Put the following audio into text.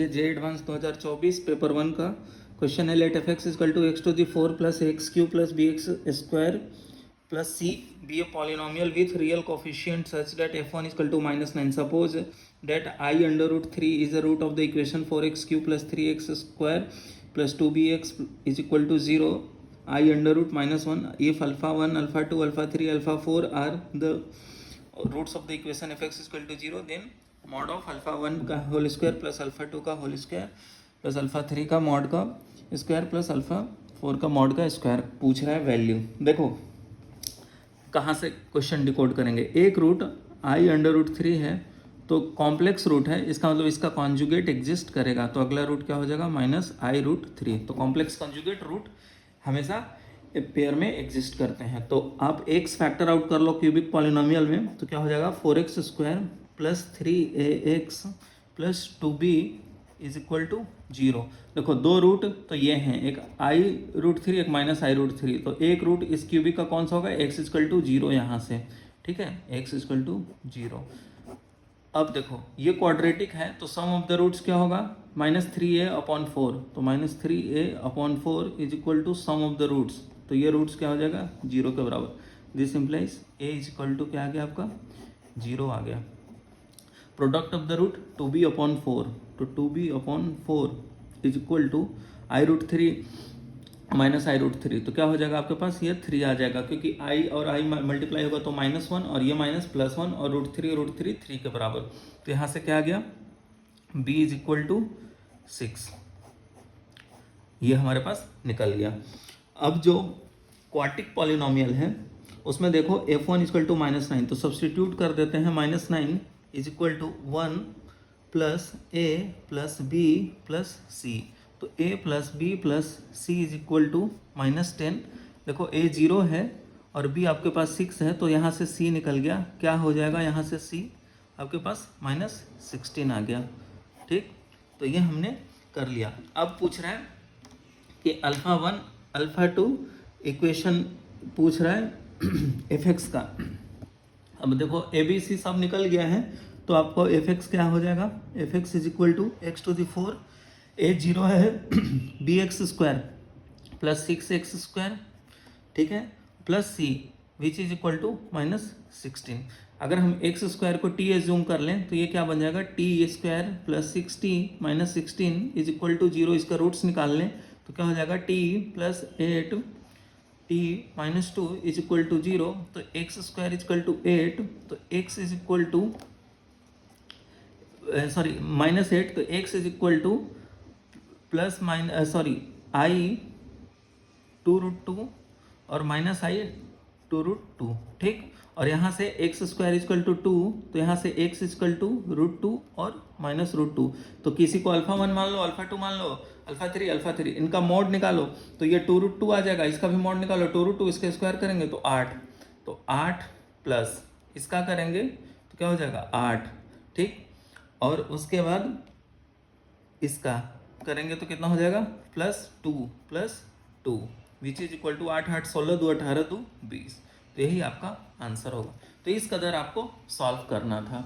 ये जे advance 2024 paper 1 का question है। Let F X is equal to X to the 4 plus X cube plus B X square plus C be a polynomial with real coefficient such that f1 is equal to -9। Suppose that I under root 3 is the root of the equation 4x cube plus 3x square plus 2bx is equal to 0 I under root -1 if alpha 1 alpha 2 alpha 3 alpha 4 are the roots of the equation F X is equal to 0 then mod of alpha 1 का whole square plus alpha 2 का whole square plus alpha 3 का mod का square plus alpha 4 का mod का square पूछ रहा है value. देखो कहाँ से क्वेश्चन डिकोड करेंगे। एक रूट आई अंडर रूट 3 है तो कॉम्प्लेक्स रूट है, इसका मतलब इसका कॉन्जुगेट एग्जिस्ट करेगा, तो अगला रूट क्या हो जाएगा -i√3। तो कॉम्प्लेक्स कॉन्जुगेट रूट हमेशा पेयर में एग्जिस्ट करते हैं। तो आप एक्स फैक्टर आउट कर लो क्यूबिक पॉलिनोमियल में, तो क्या हो जाएगा 4x square plus 3ax plus 2b is equal to 0। देखो दो रूट तो ये हैं, एक i√3 एक -i√3, तो एक रूट इस क्यूबिक का कौन सा होगा x इक्वल टू 0 यहाँ से, ठीक है, x इक्वल टू 0। अब देखो ये क्वाड्रेटिक है तो सम ऑफ द रूट्स क्या होगा -3a/4, तो -3a/4 is equal to sum of the roots, तो ये रूट्स क्या हो जाएगा 0 के बराबर। This implies a is equal to क्या आ गया आपका 0 आ गया। Product of the root 2b/4, तो 2b/4 is equal to i√3 -i√3, तो क्या हो जाएगा आपके पास ये 3 आ जाएगा, क्योंकि i और i मल्टीप्लाई होगा तो -1 और ये -+1 और √3 3 के बराबर, तो यहाँ से क्या आ गया b इज इक्वल टू 6, ये हमारे पास निकल गया। अब जो क्वाड्रेटिक पॉलिनोमियल है उसमें देखो f1 इक्वल टू -9, तो सब्सटीट्यूट कर देते हैं -9 is equal to 1 plus a plus b plus c, तो a plus b plus c is equal to -10। देखो a 0 है और b आपके पास 6 है, तो यहाँ से c निकल गया, क्या हो जाएगा यहाँ से c आपके पास -16 आ गया, ठीक। तो ये हमने कर लिया। अब पूछ रहा है कि अल्फा 1 अल्फा 2 इक्वेशन पूछ रहा है एफ एक्स का। अब देखो ए बी सी सब निकल गया है, तो आपको एफ एक्स क्या हो जाएगा, F X is equal to x⁴, A 0 है B X square plus 6x square, ठीक है, plus C which is equal to -16। अगर हम एक्स स्क्वायर को टी एज्यूम कर लें तो ये क्या बन जाएगा t² plus 6t -16 is equal to 0। इसका रूट्स निकाल लें तो क्या हो जाएगा t plus 8 t -2 is equal to 0, तो x square is equal to 8, तो x इज इक्वल टू -8, तो x is equal to plus i/2√2 और -i/2√2, ठीक। और यहाँ से x square is equal to 2, तो यहाँ से x इज इक्वल टू √2 और -√2, तो किसी को अल्फा 1 मान लो, अल्फा 2 मान लो, अल्फा 3, इनका मॉड निकालो तो ये 2√2 आ जाएगा, इसका भी मॉड निकालो 2√2, इसके स्क्वायर करेंगे तो 8, तो 8 प्लस इसका करेंगे तो क्या हो जाएगा 8, ठीक। और उसके बाद इसका करेंगे तो कितना हो जाएगा +2 विच इज इक्वल टू 8 8 16 2 18 2 20, तो यही आपका आंसर होगा। तो इस कदर आपको सॉल्व करना था।